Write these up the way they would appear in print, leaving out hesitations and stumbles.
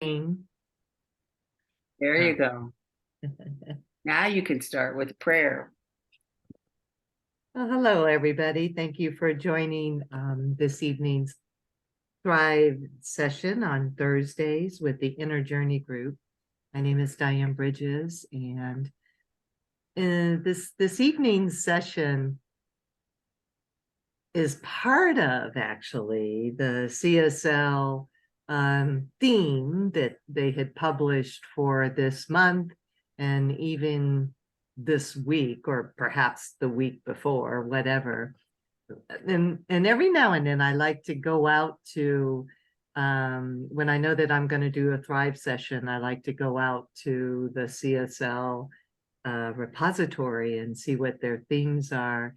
There Oh. you go. Now you can start with prayer. Well, hello, everybody. Thank you for joining this evening's Thrive session on Thursdays with the Inner Journey group. My name is Dianne Bridges, and this evening's session is part of actually the CSL theme that they had published for this month and even this week, or perhaps the week before, whatever. And every now and then I like to go out to when I know that I'm going to do a Thrive session, I like to go out to the CSL repository and see what their themes are.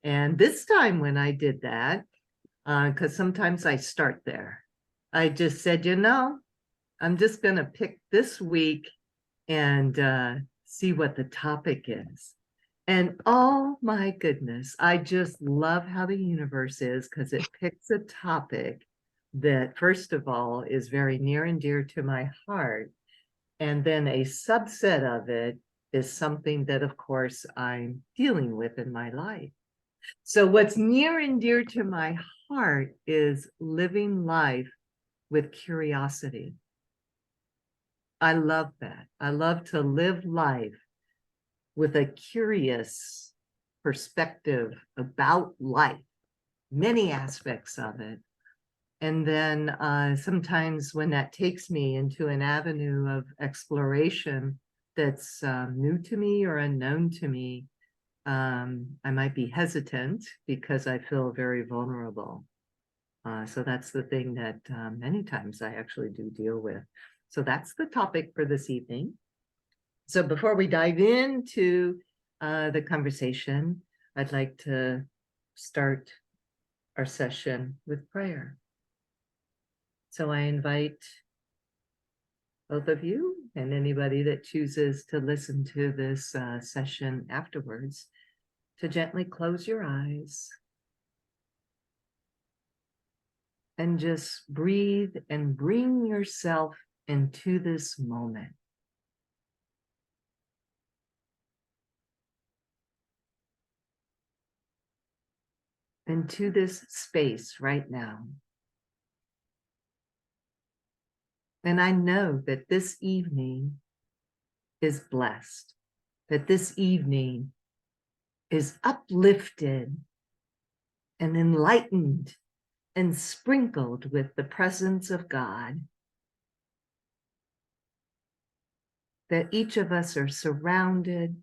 And this time when I did that, because sometimes I start there, I just said, I'm just going to pick this week and see what the topic is. And oh my goodness, I just love how the universe is, because it picks a topic that, first of all, is very near and dear to my heart. And then a subset of it is something that, of course, I'm dealing with in my life. So what's near and dear to my heart is living life with curiosity. I love that. I love to live life with a curious perspective about life, many aspects of it. And then sometimes when that takes me into an avenue of exploration that's new to me or unknown to me, I might be hesitant because I feel very vulnerable. So that's the thing that many times I actually do deal with. So that's the topic for this evening. So before we dive into the conversation, I'd like to start our session with prayer. So I invite both of you and anybody that chooses to listen to this session afterwards to gently close your eyes and just breathe and bring yourself into this moment. Into this space right now. And I know that this evening is blessed, that this evening is uplifted and enlightened and sprinkled with the presence of God, that each of us are surrounded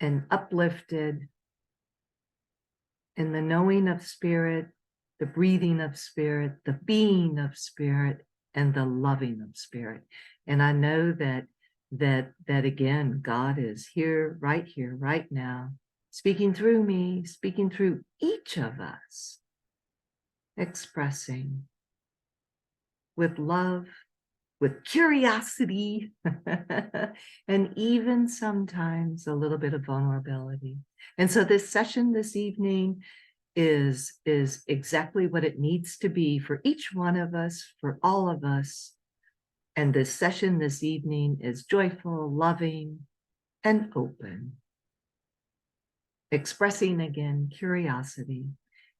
and uplifted in the knowing of spirit, the breathing of spirit, the being of spirit, and the loving of spirit. And I know that again, God is here, right now, speaking through me, speaking through each of us, expressing with love, with curiosity, and even sometimes a little bit of vulnerability. And so this session this evening is exactly what it needs to be for each one of us, for all of us. And this session this evening is joyful, loving, and open, expressing again curiosity.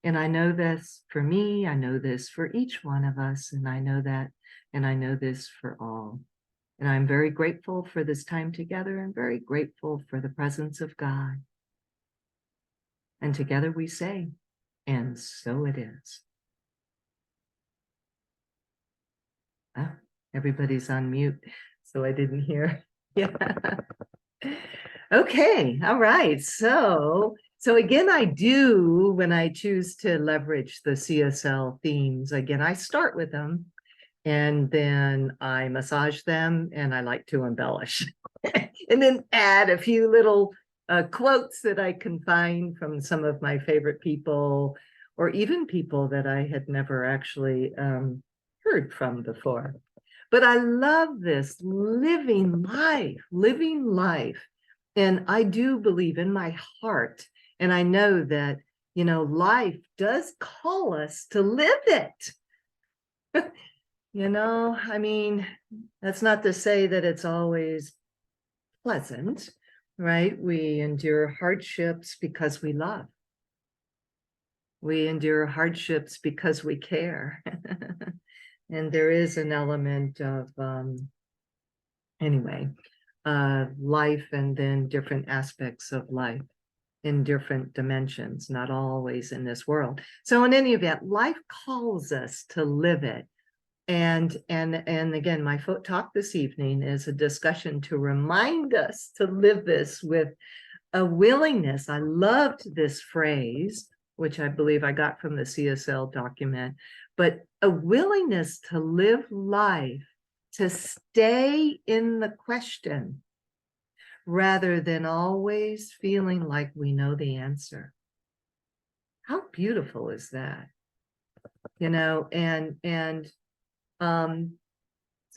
And I know this for me, I know this for each one of us, and I know that, and I know this for all. And I'm very grateful for this time together and very grateful for the presence of God. And together we say, and so it is. Oh, everybody's on mute, so I didn't hear. Yeah. Okay, all right. So again, I do, when I choose to leverage the CSL themes, again, I start with them and then I massage them and I like to embellish and then add a few little quotes that I can find from some of my favorite people, or even people that I had never actually heard from before. But I love this living life. And I do believe in my heart, and I know that, life does call us to live it. I mean, that's not to say that it's always pleasant, right? We endure hardships because we love. We endure hardships because we care. And there is an element of, life and then different aspects of life in different dimensions, not always in this world. So in any event, life calls us to live it. And again, my talk this evening is a discussion to remind us to live this with a willingness. I loved this phrase, which I believe I got from the CSL document, but a willingness to live life, to stay in the question, rather than always feeling like we know the answer. How beautiful is that? To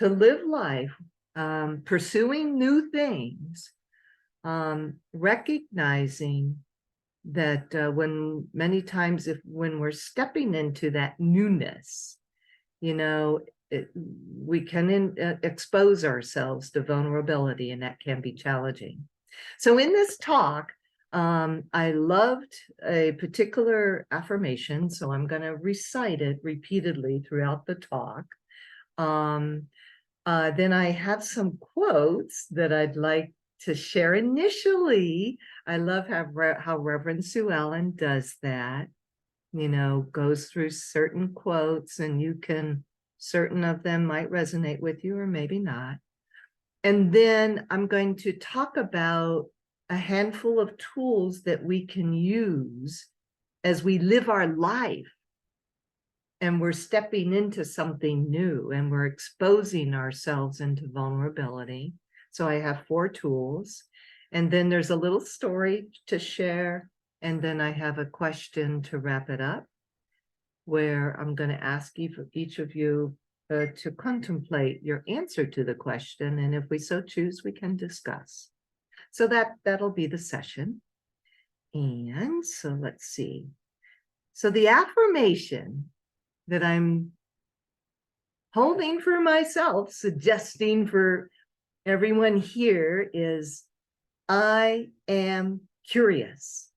live life, pursuing new things, recognizing that many times when we're stepping into that newness, we can expose ourselves to vulnerability, and that can be challenging. So in this talk, I loved a particular affirmation, so I'm going to recite it repeatedly throughout the talk. Then I have some quotes that I'd like to share initially. I love how Reverend Sue Ellen does that, goes through certain quotes, and certain of them might resonate with you or maybe not. And then I'm going to talk about a handful of tools that we can use as we live our life and we're stepping into something new and we're exposing ourselves into vulnerability. So I have 4 tools, and then there's a little story to share, and then I have a question to wrap it up, where I'm going to ask each of you to contemplate your answer to the question, and if we so choose, we can discuss. So that'll be the session. And so let's see. So the affirmation that I'm holding for myself, suggesting for everyone here, is I am curious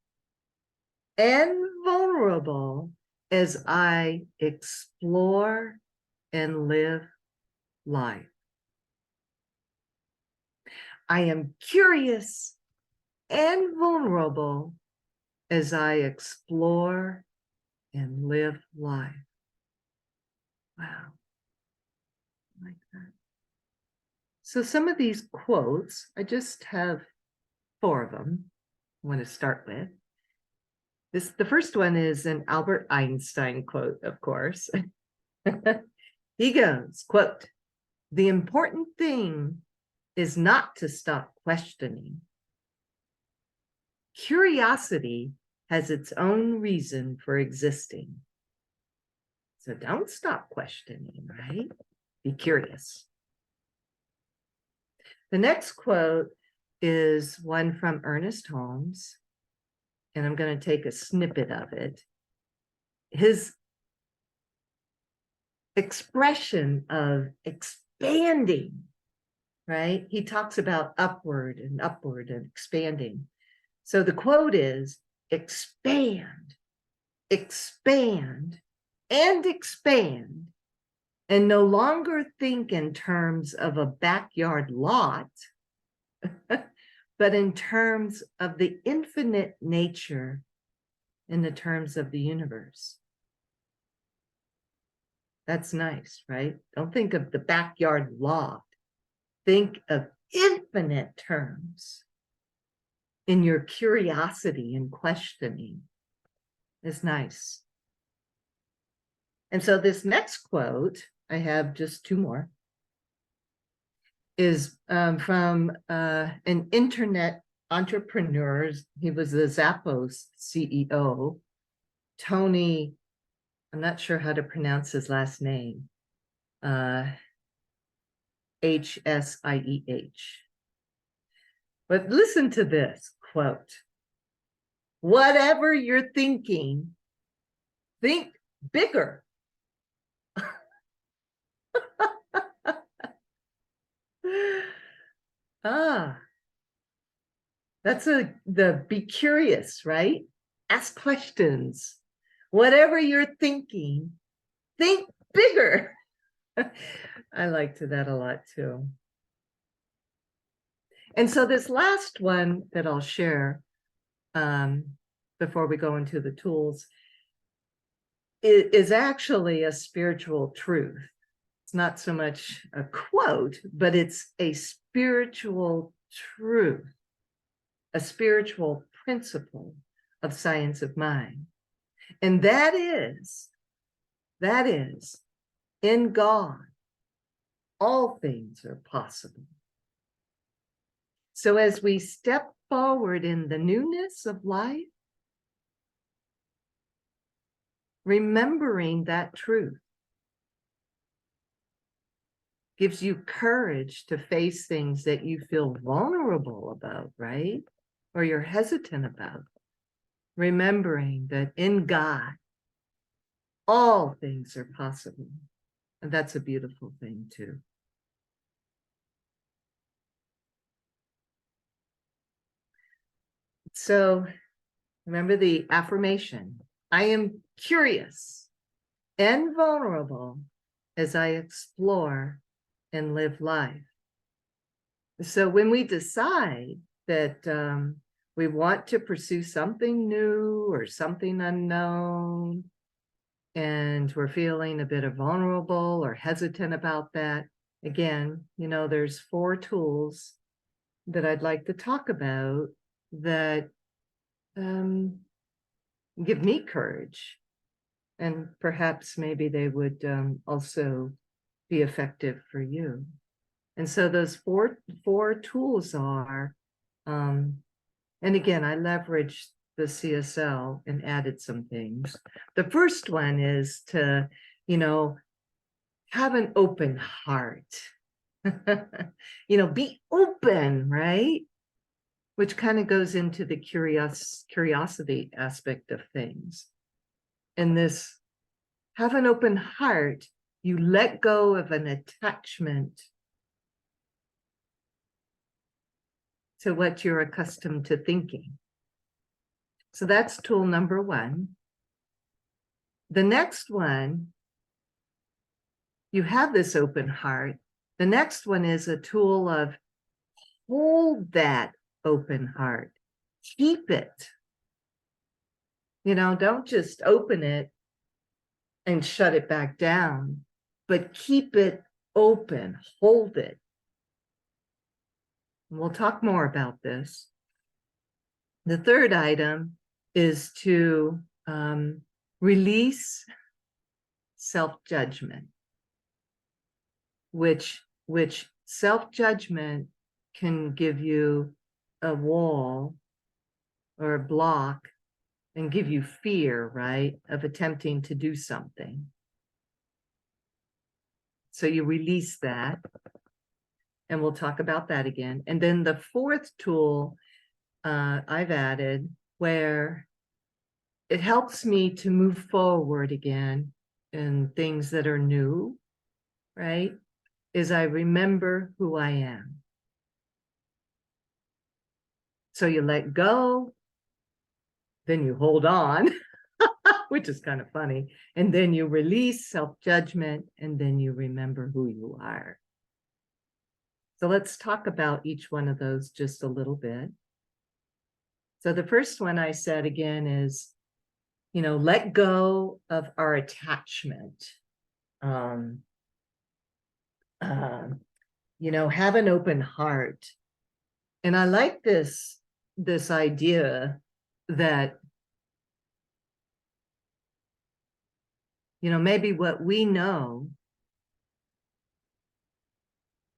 and vulnerable as I explore and live life. I am curious and vulnerable as I explore and live life. Wow. Like that. So some of these quotes, I just have 4 of them I want to start with. The first one is an Albert Einstein quote, of course. He goes, quote, "The important thing is not to stop questioning. Curiosity has its own reason for existing." So don't stop questioning, right? Be curious. The next quote is one from Ernest Holmes, and I'm going to take a snippet of it. His expression of expanding, right? He talks about upward and expanding. So the quote is, expand, expand, and expand, and no longer think in terms of a backyard lot, but in terms of the infinite nature, in the terms of the universe. That's nice, right? Don't think of the backyard lot. Think of infinite terms in your curiosity and questioning. Is nice. And so this next quote, I have just 2 more, is from an internet entrepreneur. He was the Zappos CEO, Tony, I'm not sure how to pronounce his last name, H-S-I-E-H. But listen to this quote. "Whatever you're thinking, think bigger." That's the be curious, right? Ask questions. Whatever you're thinking, think bigger. I liked that a lot too. And so this last one that I'll share before we go into the tools is actually a spiritual truth. It's not so much a quote, but it's a spiritual truth, a spiritual principle of science of mind. And that is, in God, all things are possible. So as we step forward in the newness of life, remembering that truth gives you courage to face things that you feel vulnerable about, right? Or you're hesitant about. Remembering that in God, all things are possible. And that's a beautiful thing too. So remember the affirmation. I am curious and vulnerable as I explore and live life. So when we decide that we want to pursue something new or something unknown, and we're feeling a bit of vulnerable or hesitant about that, again, there's 4 tools that I'd like to talk about that give me courage. And perhaps maybe they would also be effective for you. And so those four tools are, and again, I leveraged the CSL and added some things. The first one is to, have an open heart. Be open, right? Which kind of goes into the curiosity aspect of things. And this, have an open heart, you let go of an attachment to what you're accustomed to thinking. So that's tool number 1. The next one, you have this open heart. The next one is a tool of hold that open heart. Keep it. Don't just open it and shut it back down, but keep it open, hold it. And we'll talk more about this. The third item is to release self-judgment, which self-judgment can give you a wall or a block and give you fear, right, of attempting to do something. So you release that, and we'll talk about that again. And then the 4th tool I've added, where it helps me to move forward again in things that are new, right, is I remember who I am. So you let go, then you hold on, which is kind of funny. And then you release self-judgment, and then you remember who you are. So let's talk about each one of those just a little bit. So the first one I said again is, let go of our attachment. Have an open heart. And I like this idea that, maybe what we know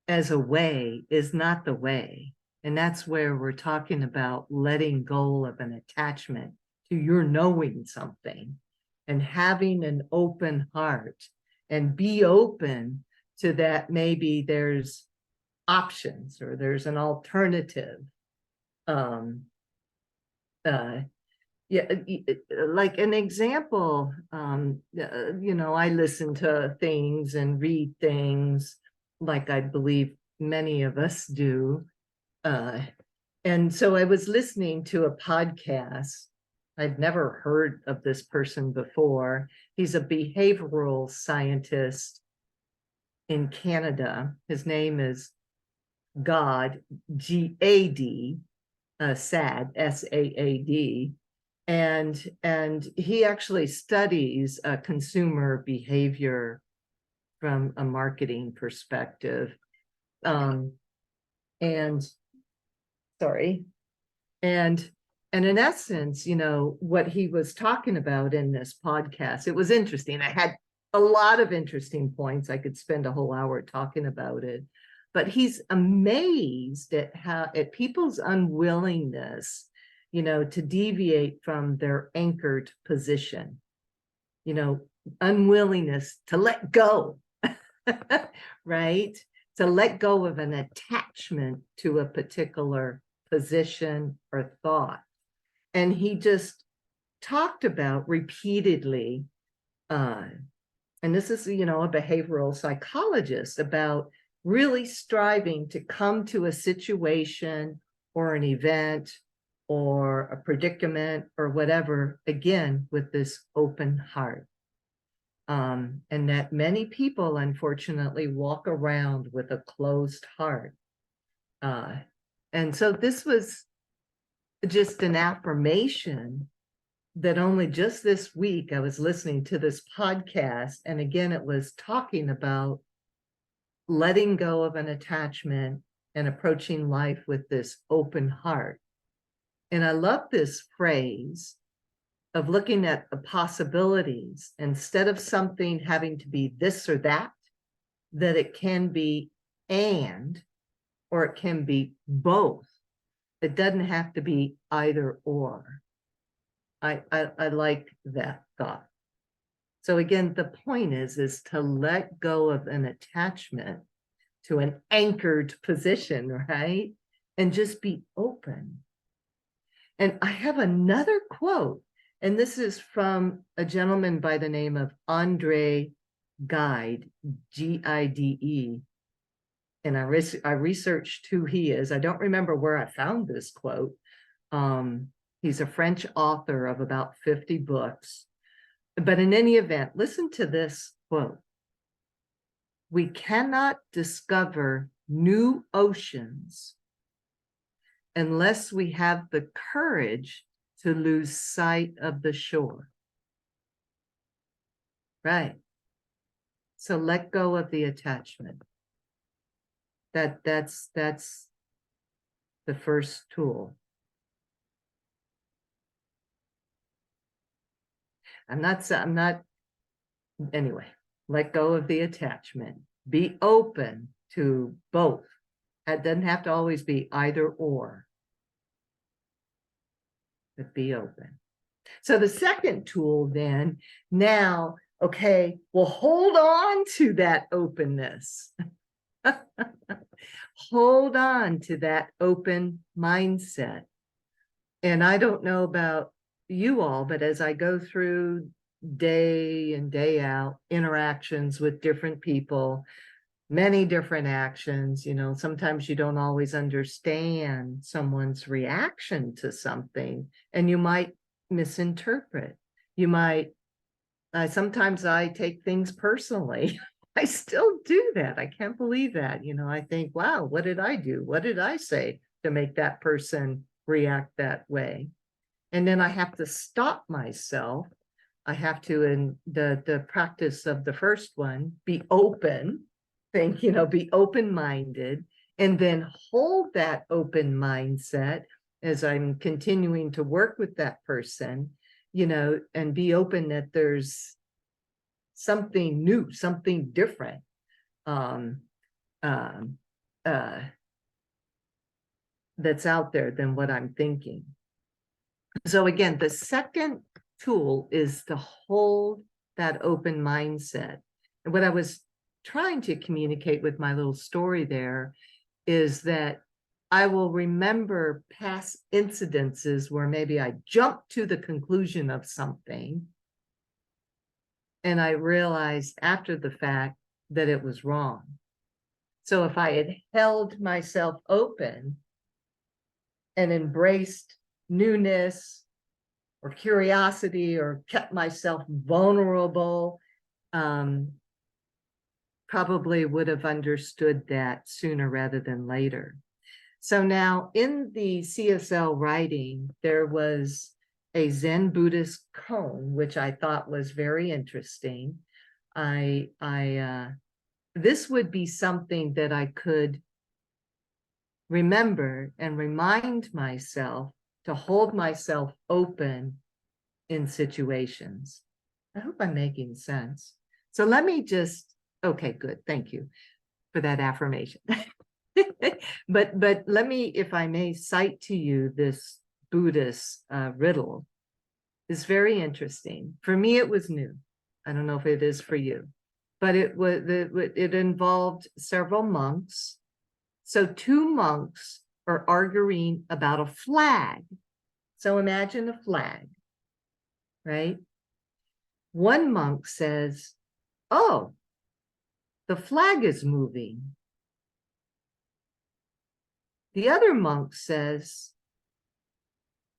as a way is not the way. And that's where we're talking about letting go of an attachment to your knowing something and having an open heart, and be open to that. Maybe there's options or there's an alternative. Yeah, like an example, I listen to things and read things like I believe many of us do, And so I was listening to a podcast. I'd never heard of this person before. He's a behavioral scientist in Canada. His name is G-A-D, SAD, S-A-A-D. And he actually studies consumer behavior from a marketing perspective. And sorry. And in essence, what he was talking about in this podcast, it was interesting. I had a lot of interesting points. I could spend a whole hour talking about it. But he's amazed at people's unwillingness, to deviate from their anchored position, unwillingness to let go, right? To let go of an attachment to a particular position or thought. And he just talked about repeatedly, and this is, a behavioral psychologist, about really striving to come to a situation or an event or a predicament or whatever, again, with this open heart. And that many people, unfortunately, walk around with a closed heart. And so this was just an affirmation that only just this week I was listening to this podcast. And again, it was talking about letting go of an attachment and approaching life with this open heart. And I love this phrase of looking at the possibilities instead of something having to be this or that it can be and, or it can be both. It doesn't have to be either or. I like that thought. So again, the point is to let go of an attachment to an anchored position, right? And just be open. And I have another quote, and this is from a gentleman by the name of Andre Gide, G-I-D-E. And I researched who he is. I don't remember where I found this quote. He's a French author of about 50 books. But in any event, listen to this quote. We cannot discover new oceans unless we have the courage to lose sight of the shore. Right. So let go of the attachment. That's the first tool. I'm not, anyway, let go of the attachment. Be open to both. It doesn't have to always be either or, but be open. So the second tool then, now, okay, well, hold on to that openness. Hold on to that open mindset. And I don't know about you all, but as I go through day in, day out interactions with different people, many different actions, sometimes you don't always understand someone's reaction to something, and you might misinterpret. You might, sometimes I take things personally. I still do that. I can't believe that. I think, wow, what did I do? What did I say to make that person react that way? And then I have to stop myself. I have to, in the practice of the first one, be open, be open-minded, and then hold that open mindset as I'm continuing to work with that person, and be open that there's something new, something different, that's out there than what I'm thinking. So again, the second tool is to hold that open mindset. And what I was trying to communicate with my little story there is that I will remember past incidences where maybe I jumped to the conclusion of something, and I realized after the fact that it was wrong. So if I had held myself open and embraced newness or curiosity or kept myself vulnerable, probably would have understood that sooner rather than later. So now in the CSL writing, there was a Zen Buddhist koan, which I thought was very interesting. This would be something that I could remember and remind myself to hold myself open in situations. I hope I'm making sense. So let me just, okay, good. Thank you for that affirmation. But let me, if I may, cite to you this Buddhist riddle. It's very interesting. For me, it was new. I don't know if it is for you, but it involved several monks. So two monks are arguing about a flag. So imagine a flag, right? One monk says, "Oh, the flag is moving." The other monk says,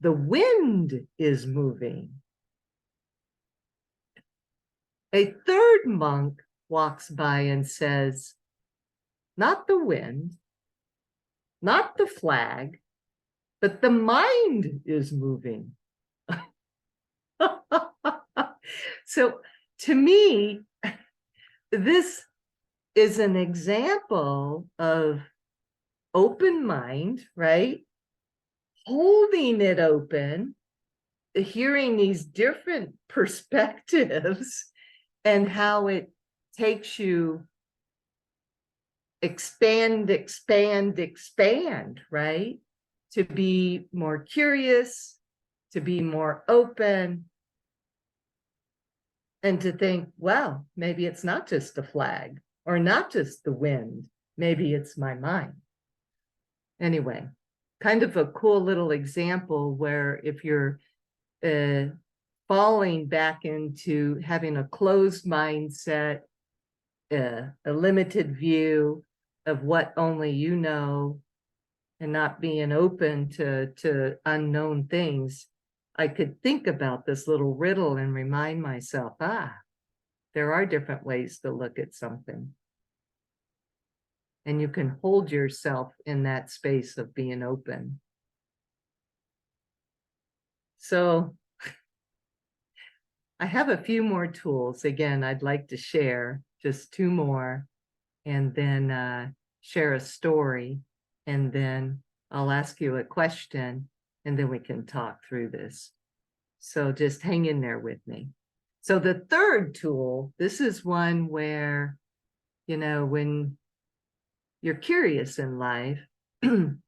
"The wind is moving." A third monk walks by and says, "Not the wind, not the flag, but the mind is moving." So to me, this is an example of open mind, right? Holding it open, hearing these different perspectives and how it takes you expand, right? To be more curious, to be more open, and to think, wow, maybe it's not just a flag or not just the wind. Maybe it's my mind. Anyway, kind of a cool little example where if you're falling back into having a closed mindset, a limited view of what only you know, and not being open to unknown things, I could think about this little riddle and remind myself, there are different ways to look at something. And you can hold yourself in that space of being open. So I have a few more tools. Again, I'd like to share just two more, and then share a story, and then I'll ask you a question, and then we can talk through this. So just hang in there with me. So the third tool, this is one where, you know, when you're curious in life, you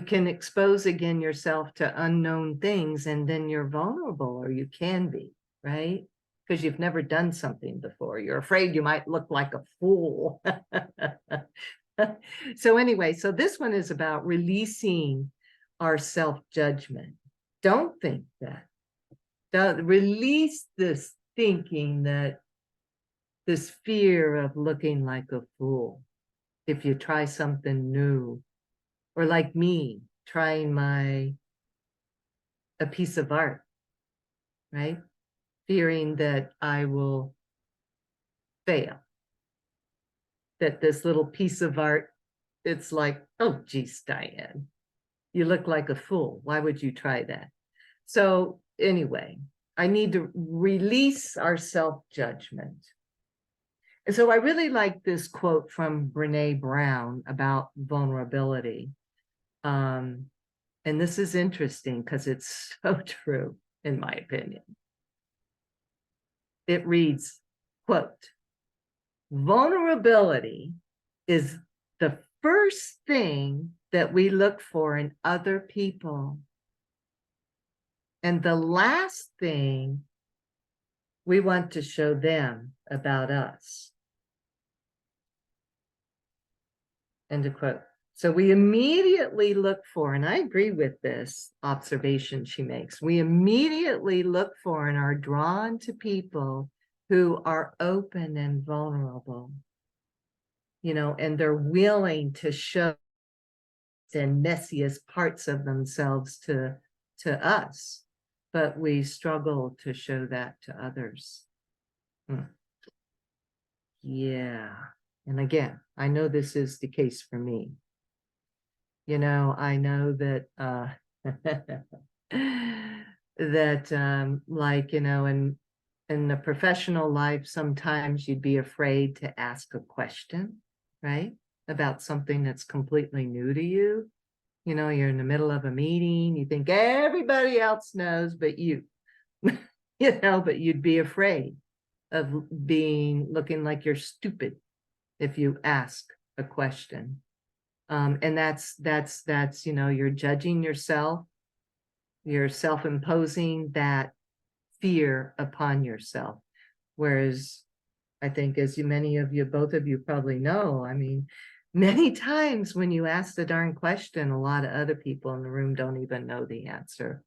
can expose again yourself to unknown things, and then you're vulnerable, or you can be, right? Because you've never done something before. You're afraid you might look like a fool. So anyway, so this one is about releasing our self-judgment. Don't think that. Release this thinking, that this fear of looking like a fool if you try something new, or like me, trying a piece of art, right? Fearing that I will fail, that this little piece of art, it's like, oh, geez, Diane, you look like a fool. Why would you try that? So anyway, I need to release our self-judgment. And so I really like this quote from Brené Brown about vulnerability. And this is interesting because it's so true, in my opinion. It reads, quote, "Vulnerability is the first thing that we look for in other people, and the last thing we want to show them about us." End of quote. So we immediately look for, and I agree with this observation she makes, we immediately look for and are drawn to people who are open and vulnerable, you know, and they're willing to show and messiest parts of themselves to us, but we struggle to show that to others. Yeah. And again, I know this is the case for me. You know, I know that that like, you know, in the professional life, sometimes you'd be afraid to ask a question, right? About something that's completely new to you. You know, you're in the middle of a meeting, you think everybody else knows, but you, you know, but you'd be afraid of looking like you're stupid if you ask a question. And that's, you know, you're judging yourself, you're self-imposing that fear upon yourself. Whereas I think, as many of you, both of you probably know, I mean, many times when you ask the darn question, a lot of other people in the room don't even know the answer.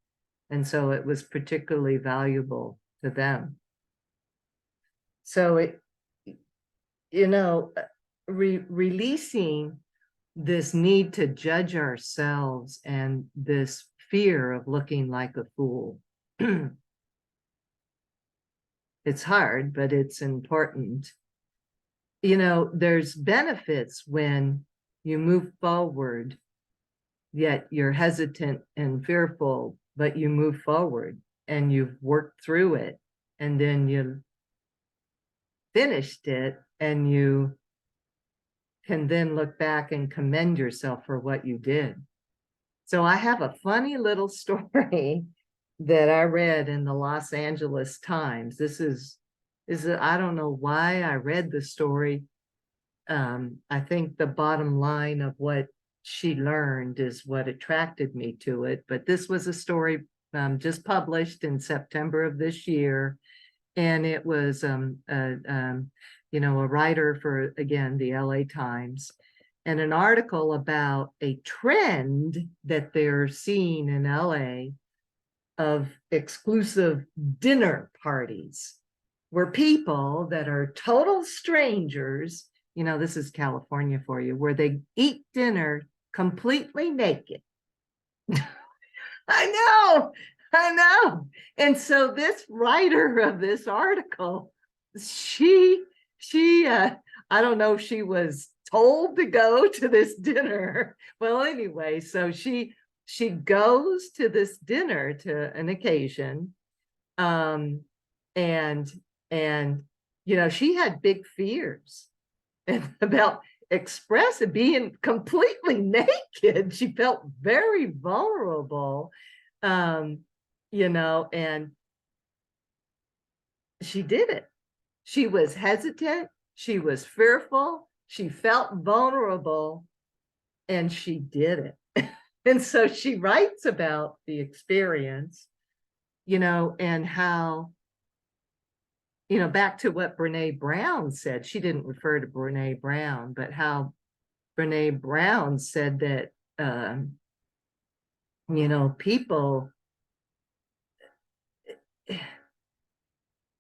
And so it was particularly valuable to them. So it, you know, releasing this need to judge ourselves and this fear of looking like a fool. It's hard, but it's important. You know, there's benefits when you move forward, yet you're hesitant and fearful, but you move forward and you've worked through it, and then you finished it, and you can then look back and commend yourself for what you did. So I have a funny little story that I read in the Los Angeles Times. This is I don't know why I read the story. I think the bottom line of what she learned is what attracted me to it. But this was a story just published in September of this year. And it was, you know, a writer for, again, the LA Times, and an article about a trend that they're seeing in LA of exclusive dinner parties, where people that are total strangers, you know, this is California for you, where they eat dinner completely naked. I know. And so this writer of this article, she, I don't know if she was told to go to this dinner. Well, anyway, so she goes to this dinner, to an occasion, and you know, she had big fears about being completely naked. She felt very vulnerable, you know, and she did it. She was hesitant, she was fearful, she felt vulnerable, and she did it. And so she writes about the experience, you know, and how, you know, back to what Brene Brown said. She didn't refer to Brene Brown, but how Brene Brown said that, you know, people,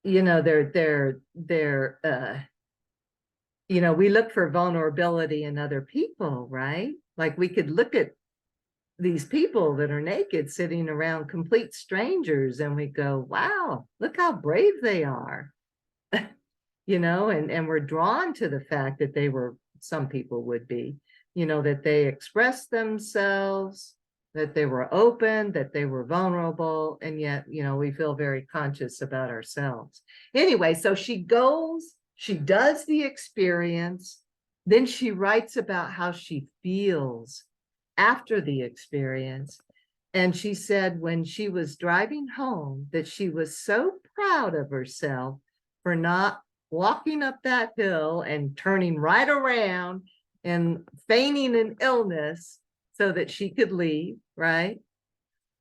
you know, you know, we look for vulnerability in other people, right? Like we could look at these people that are naked sitting around complete strangers and we go, wow, look how brave they are. You know, and we're drawn to the fact that some people would be, you know, that they expressed themselves, that they were open, that they were vulnerable, and yet, you know, we feel very conscious about ourselves. Anyway, so she goes, she does the experience, then she writes about how she feels after the experience. And she said when she was driving home that she was so proud of herself for not walking up that hill and turning right around and feigning an illness so that she could leave, right?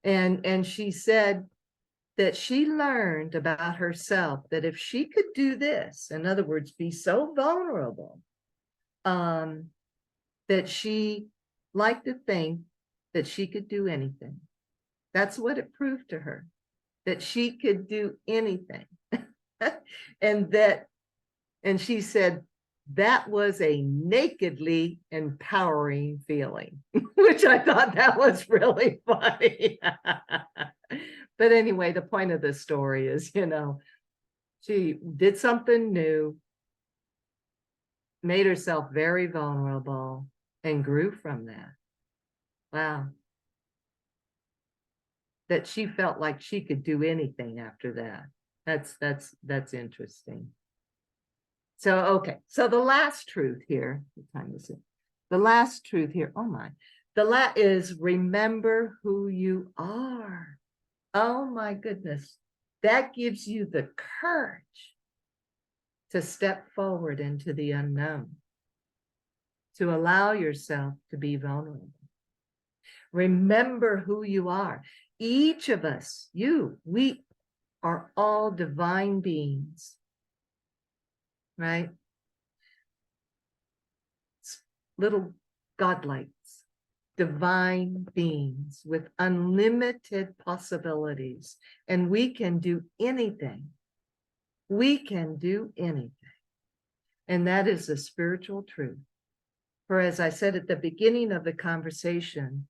And she said that she learned about herself that if she could do this, in other words, be so vulnerable, that she liked to think that she could do anything. That's what it proved to her, that she could do anything. And she said that was a nakedly empowering feeling, which I thought that was really funny. But anyway, the point of the story is, she did something new, made herself very vulnerable, and grew from that. Wow. That she felt like she could do anything after that. That's interesting. So, okay. So the last truth here, what time is it? The last truth here, oh my, is remember who you are. Oh my goodness. That gives you the courage to step forward into the unknown, to allow yourself to be vulnerable. Remember who you are. Each of us, we are all divine beings, right? Little godlights, divine beings with unlimited possibilities. And we can do anything. We can do anything. And that is a spiritual truth. For as I said at the beginning of the conversation,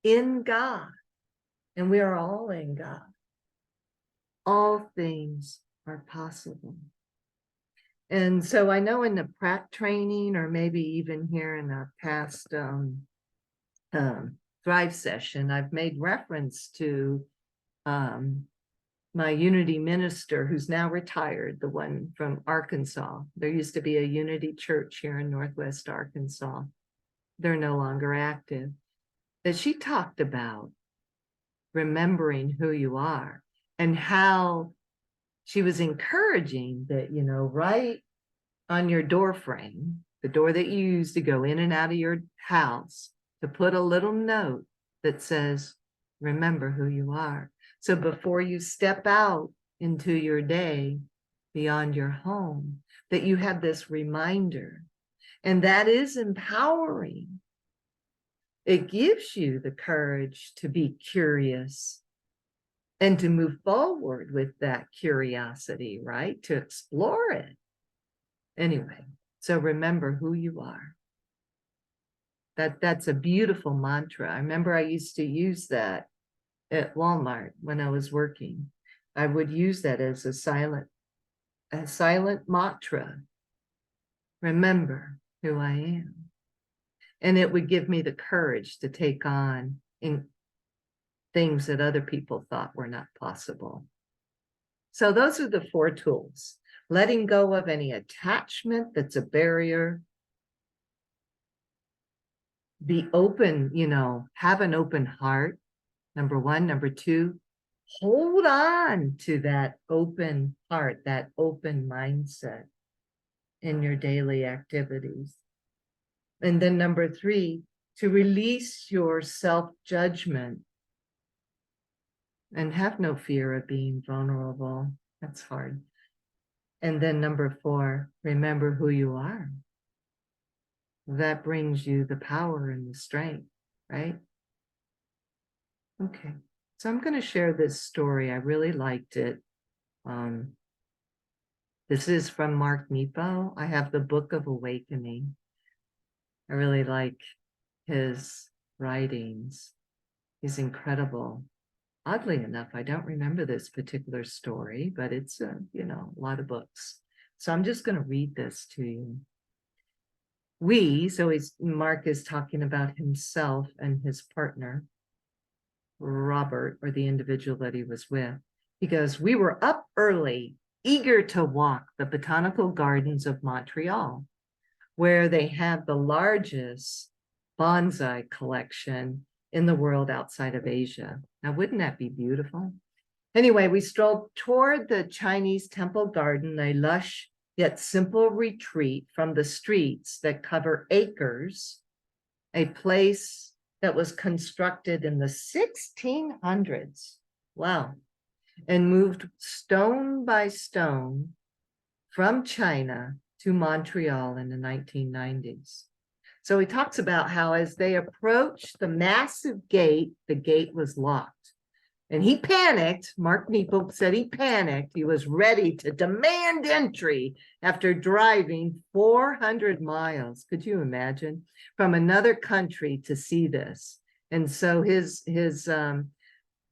in God, and we are all in God, all things are possible. And so I know in the Pratt training, or maybe even here in a past Thrive session, I've made reference to my Unity minister who's now retired, the one from Arkansas. There used to be a Unity church here in Northwest Arkansas. They're no longer active. That she talked about remembering who you are, and how she was encouraging that, right on your door frame, the door that you use to go in and out of your house, to put a little note that says, remember who you are. So before you step out into your day beyond your home, that you have this reminder. And that is empowering. It gives you the courage to be curious and to move forward with that curiosity, right? To explore it. Anyway, so remember who you are. That's a beautiful mantra. I remember I used to use that at Walmart when I was working. I would use that as a silent mantra. Remember who I am. And it would give me the courage to take on things that other people thought were not possible. So those are the 4 tools. Letting go of any attachment that's a barrier. Be open, have an open heart. Number 1. Number 2, hold on to that open heart, that open mindset in your daily activities. And then number 3, to release your self-judgment and have no fear of being vulnerable. That's hard. And then number 4, remember who you are. That brings you the power and the strength, right? Okay, so I'm going to share this story. I really liked it. This is from Mark Nepo. I have the Book of Awakening. I really like his writings. He's incredible. Oddly enough, I don't remember this particular story, but it's a lot of books. So I'm just going to read this to you. Mark is talking about himself and his partner, Robert, or the individual that he was with. He goes, we were up early, eager to walk the botanical gardens of Montreal, where they have the largest bonsai collection in the world outside of Asia. Now, wouldn't that be beautiful? Anyway, we strolled toward the Chinese temple garden, a lush yet simple retreat from the streets that cover acres, a place that was constructed in the 1600s. Wow. And moved stone by stone from China to Montreal in the 1990s. So he talks about how as they approached the massive gate, the gate was locked. And he panicked. Mark Nepo said he panicked. He was ready to demand entry after driving 400 miles. Could you imagine? From another country to see this. And so his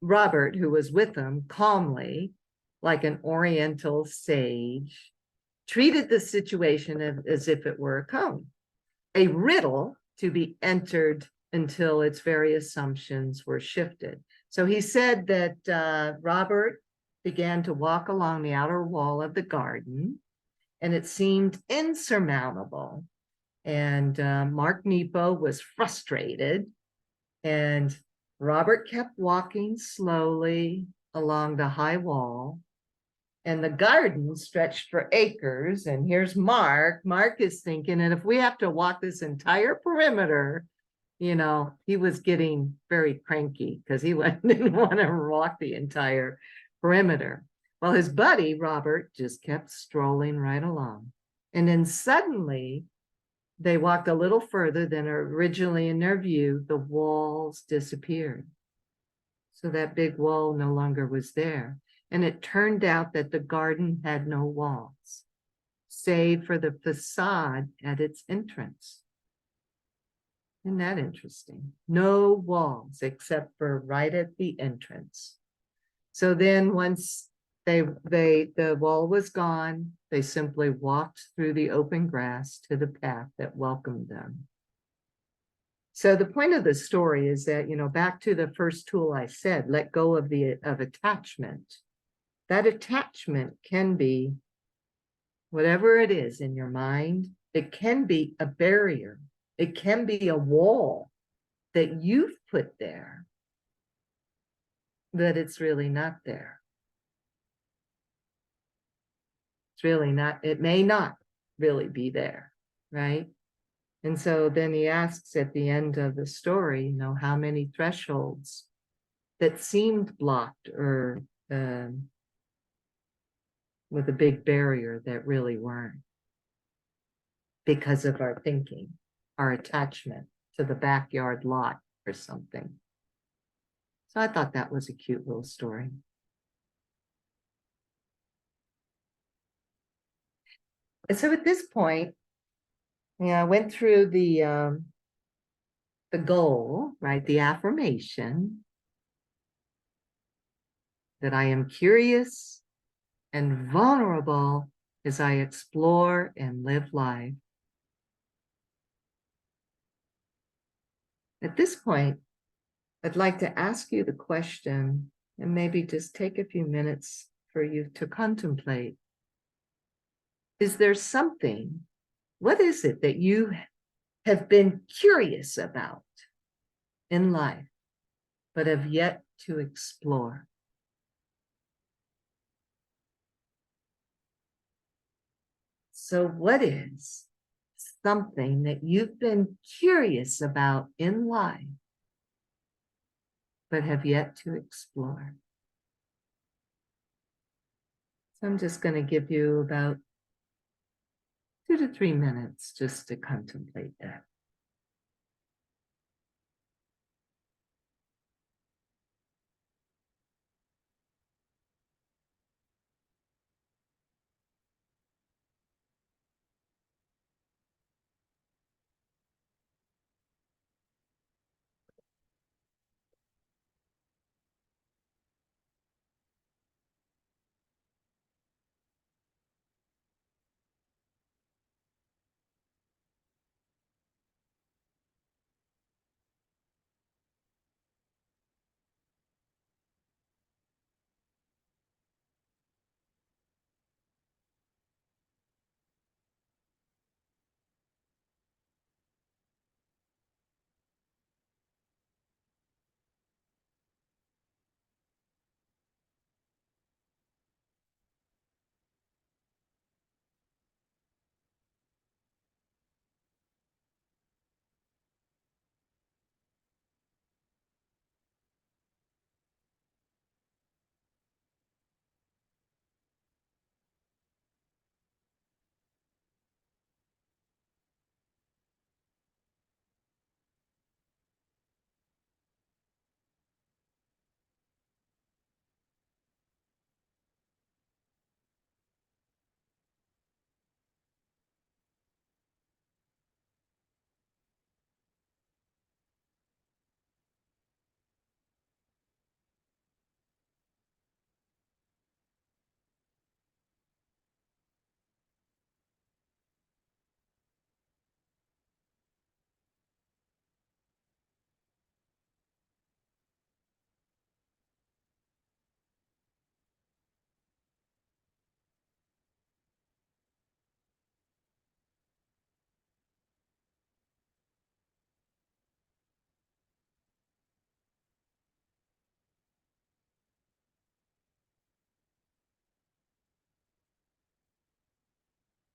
Robert, who was with him, calmly, like an Oriental sage, treated the situation as if it were a cone, a riddle to be entered until its very assumptions were shifted. So he said that Robert began to walk along the outer wall of the garden, and it seemed insurmountable. And Mark Nepo was frustrated, and Robert kept walking slowly along the high wall, and the garden stretched for acres. And here's Mark. Mark is thinking, and if we have to walk this entire perimeter, you know, he was getting very cranky because he didn't want to walk the entire perimeter. Well, his buddy, Robert, just kept strolling right along. And then suddenly, they walked a little further than originally in their view, the walls disappeared. So that big wall no longer was there. And it turned out that the garden had no walls, save for the facade at its entrance. Isn't that interesting? No walls except for right at the entrance. So then once the wall was gone, they simply walked through the open grass to the path that welcomed them. So the point of the story is that, you know, back to the first tool I said, let go of attachment. That attachment can be whatever it is in your mind. It can be a barrier. It can be a wall that you've put there, that it's really not there. It's really not, it may not really be there, right? And so then he asks at the end of the story, you know, how many thresholds that seemed blocked or with a big barrier that really weren't, because of our thinking, our attachment to the backyard lot or something. So I thought that was a cute little story. And so at this point, I went through the goal, right? The affirmation that I am curious and vulnerable as I explore and live life. At this point, I'd like to ask you the question, and maybe just take a few minutes for you to contemplate. Is there something, what is it that you have been curious about in life, but have yet to explore? So what is something that you've been curious about in life, but have yet to explore? So I'm just going to give you about 2 to 3 minutes just to contemplate that.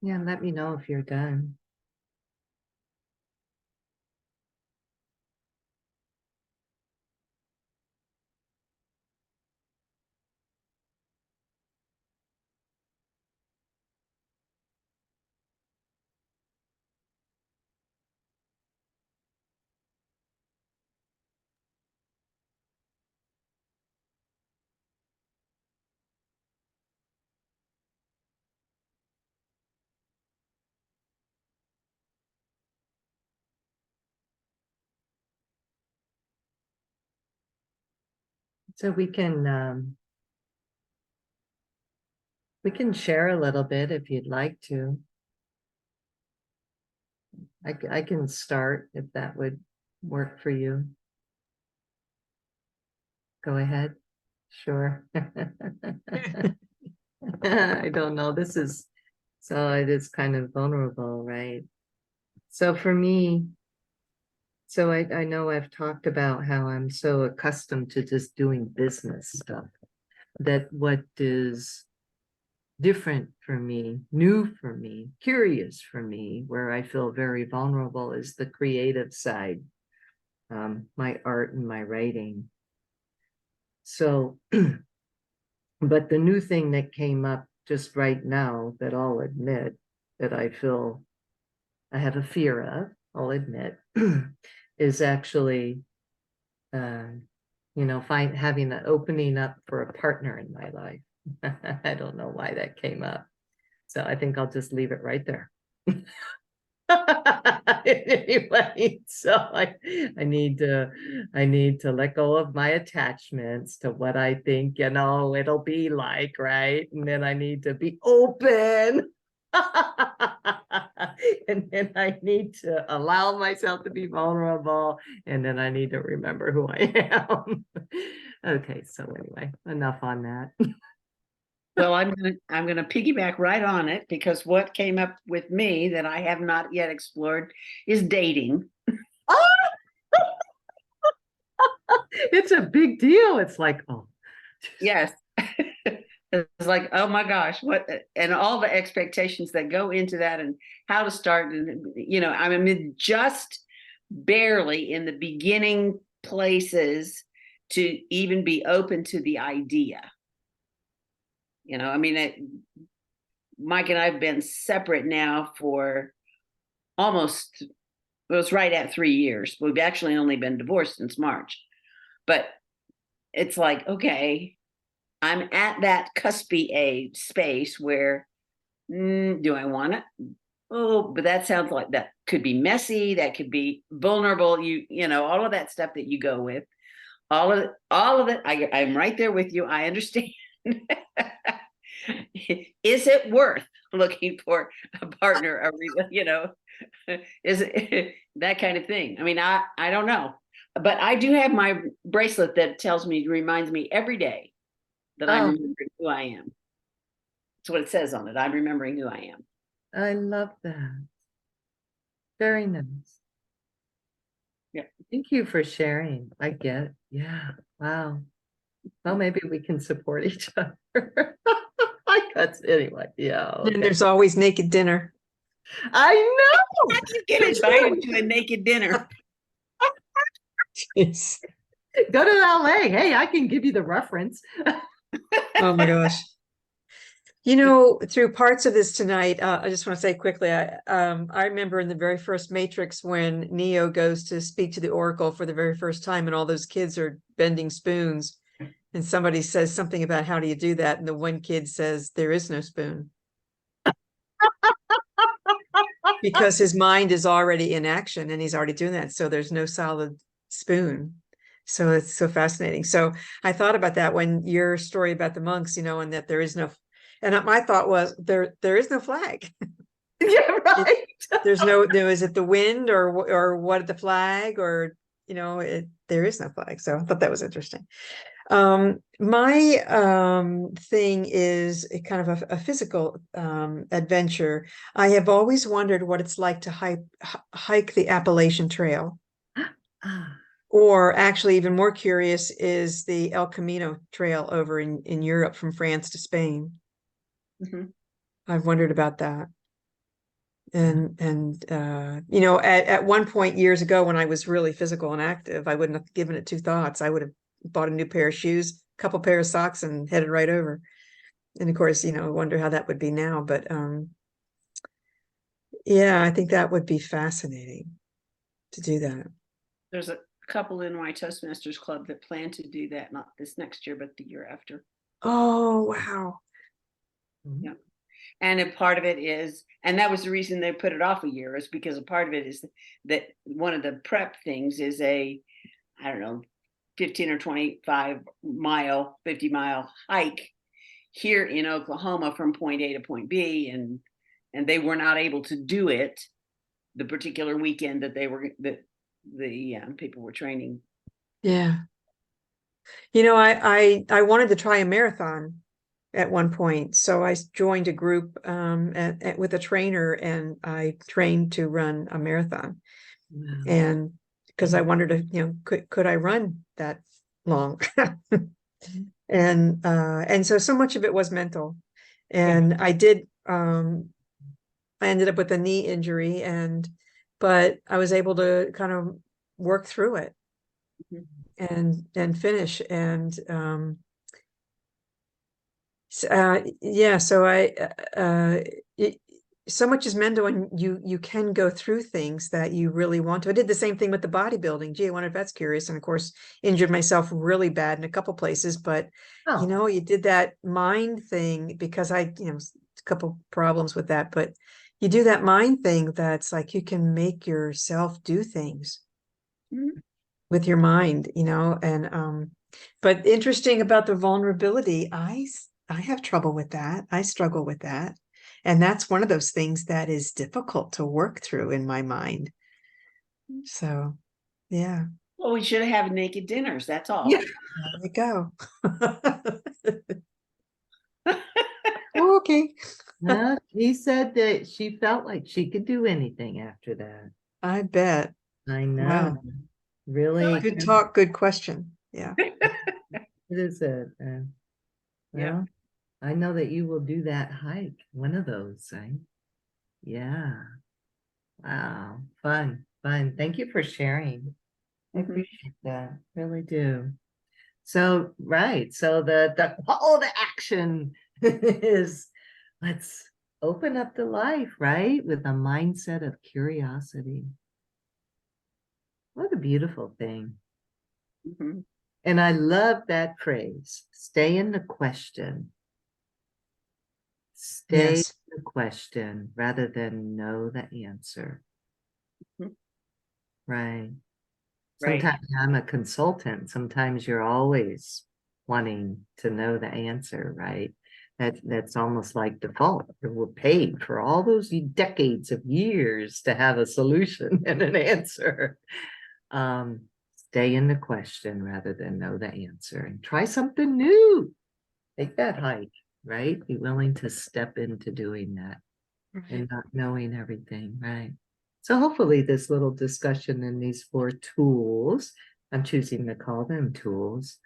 Yeah, let me know if you're done. So we can share a little bit if you'd like to. I can start if that would work for you. Go ahead. Sure. I don't know. So it is kind of vulnerable, right? So for me, so I know I've talked about how I'm so accustomed to just doing business stuff, that what is different for me, new for me, curious for me, where I feel very vulnerable is the creative side, my art and my writing. So, but the new thing that came up just right now that I'll admit that I feel I have a fear of, I'll admit, is actually, uh, having that opening up for a partner in my life. I don't know why that came up. So I think I'll just leave it right there. Anyway, so I need to let go of my attachments to what I think, it'll be like, right? And then I need to be open. And then I need to allow myself to be vulnerable. And then I need to remember who I am. Okay, so anyway, enough on that. Well, I'm gonna piggyback right on it, because what came up with me that I have not yet explored is dating. Oh, it's a big deal. It's like, oh, Yes. It's like, oh my gosh, what, and all the expectations that go into that, and how to start. And, I'm just barely in the beginning places to even be open to the idea. Mike and I have been separate now for almost, it was right at 3 years. We've actually only been divorced since March. But it's like, okay, I'm at that cuspy age space where, do I want it? Oh, but that sounds like that could be messy. That could be vulnerable. All of that stuff that you go with. All of it. I'm right there with you. I understand. Is it worth looking for a partner? Is it that kind of thing? I mean, I don't know, but I do have my bracelet that reminds me every day that I'm oh, remembering who I am. That's what it says on it. I'm remembering who I am. I love that. Very nice. Yeah. Thank you for sharing. I get, yeah. Wow. Well, maybe we can support each other. Anyway. Yeah. And Okay. there's always naked dinner. I know. How do you get invited to a naked dinner? Yes. Go to LA. Hey, I can give you the reference. Oh my gosh. Through parts of this tonight, I just want to say quickly, I remember in the very first Matrix when Neo goes to speak to the Oracle for the very first time, and all those kids are bending spoons, and somebody says something about how do you do that, and the one kid says there is no spoon. Because his mind is already in action and he's already doing that. So there's no solid spoon. So it's so fascinating. So I thought about that when your story about the monks, and that there is no, and my thought was there is no flag. Yeah, right. There is it the wind or what, the flag, or, there is no flag. So I thought that was interesting. My thing is a kind of a physical adventure. I have always wondered what it's like to hike the Appalachian Trail, or actually even more curious is the El Camino Trail over in Europe from France to Spain. Mhm. I've wondered about that. And you know, at one point years ago when I was really physical and active, I wouldn't have given it two thoughts. I would have bought a new pair of shoes, a couple pair of socks, and headed right over. And of course, you know, I wonder how that would be now. But yeah, I think that would be fascinating to do that. There's a couple in my Toastmasters club that plan to do that, not this next year, but the year after. Oh, wow. Yeah. And a part of it is, and that was the reason they put it off a year, is because a part of it is that one of the prep things is I don't know, 15 or 25 mile, 50-mile hike here in Oklahoma from point A to point B. And they were not able to do it the particular weekend that the people were training. Yeah. You know, I wanted to try a marathon at one point. So I joined a group with a trainer, and I trained to run a marathon. Wow. And because I wondered if, you know, could I run that long? And so much of it was mental. And I ended up with a knee injury, but I was able to kind of work through it and finish. And yeah, so so much is mental, and you can go through things that you really want to. I did the same thing with the bodybuilding. Gee, I wonder if that's curious. And of course, injured myself really bad in a couple places, but you know, you did that mind thing because you know, a couple problems with that, but you do that mind thing that's like you can make yourself do things with your mind, you know. And but interesting about the vulnerability, I have trouble with that. I struggle with that. And that's one of those things that is difficult to work through in my mind. So, yeah. Well, we should have naked dinners. That's all. Yeah. There we go. Okay. No, he said that she felt like she could do anything after that. I bet. I know. Wow. Really Good talk. Good question. Yeah. It is it. Yeah. Well, I know that you will do that hike, one of those, right? Yeah. Wow. Fun. Thank you for sharing. I appreciate that. Really do. So, right. So the call to action is let's open up the life, right? With a mindset of curiosity. What a beautiful thing. And I love that phrase, stay in the question. Stay Yes. in the question rather than know the answer. Right. Sometimes I'm a consultant. Sometimes you're always wanting to know the answer, right? That's almost like default. We're paid for all those decades of years to have a solution and an answer. Stay in the question rather than know the answer, and try something new. Take that hike, right? Be willing to step into doing that and not knowing everything, right? So hopefully this little discussion in these 4 tools, I'm choosing to call them tools,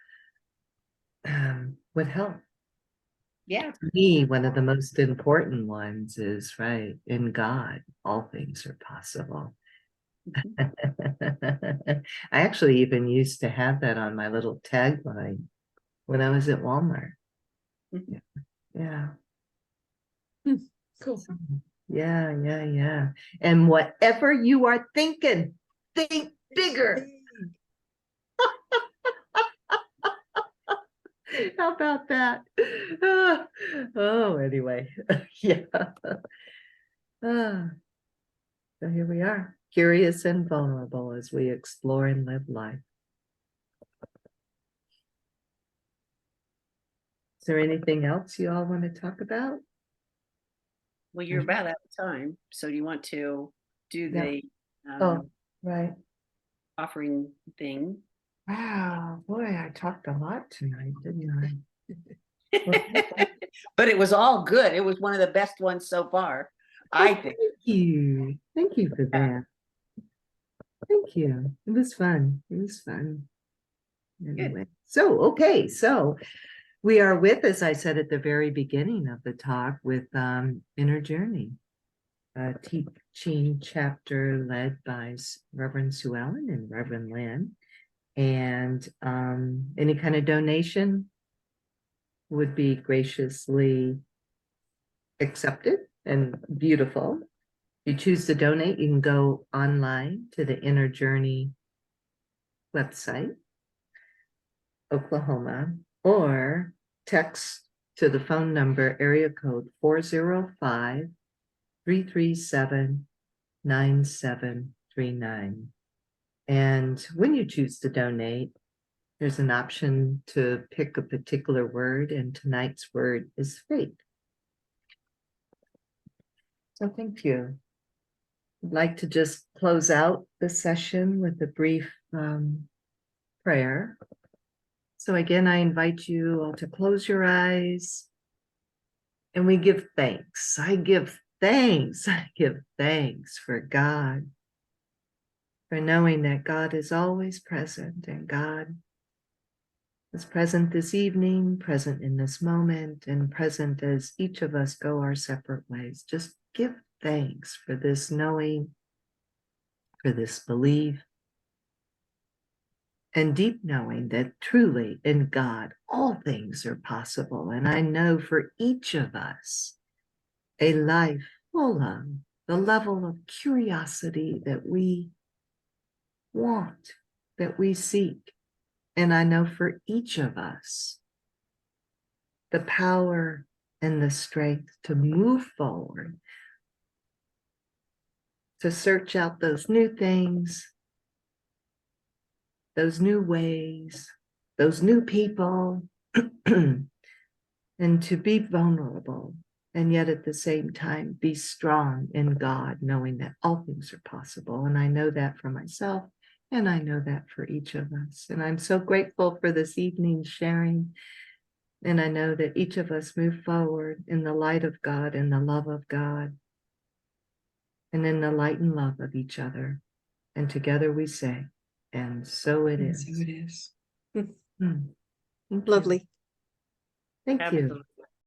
would help. Yeah. To me, one of the most important ones is, right, in God, all things are possible. I actually even used to have that on my little tagline when I was at Walmart. Yeah. Cool. Yeah. And whatever you are thinking, think bigger. How about that? Oh, anyway. Yeah. So here we are, curious and vulnerable as we explore and live life. Is there anything else you all want to talk about? Well, you're about out of time. So do you want to do the right. offering thing? Wow, boy, I talked a lot tonight, didn't I? But it was all good. It was one of the best ones so far, I think. Thank you for that. Thank you. It was fun. Anyway, so we are with, as I said at the very beginning of the talk, with inner journey. teaching chapter led by Reverend Sue Ellen and Reverend Lynn. And any kind of donation would be graciously accepted and beautiful. If you choose to donate, you can go online to the Inner Journey website, Oklahoma, or text to the phone number area code 405-337-9739. And when you choose to donate, there's an option to pick a particular word, and tonight's word is faith. So thank you. I'd like to just close out the session with a brief prayer. So again, I invite you all to close your eyes, and we give thanks. I give thanks. I give thanks for God, for knowing that God is always present, and God is present this evening, present in this moment, and present as each of us go our separate ways. Just give thanks for this knowing, for this belief, and deep knowing that truly in God all things are possible. And I know for each of us a life full of the level of curiosity that we want, that we seek. And I know for each of us the power and the strength to move forward, to search out those new things, those new ways, those new people, and to be vulnerable, and yet at the same time be strong in God, knowing that all things are possible. And I know that for myself, and I know that for each of us. And I'm so grateful for this evening's sharing. And I know that each of us move forward in the light of God, in the love of God, and in the light and love of each other. And together we say, and so it is. So it is. Thank you. Lovely. Thank you. Absolutely.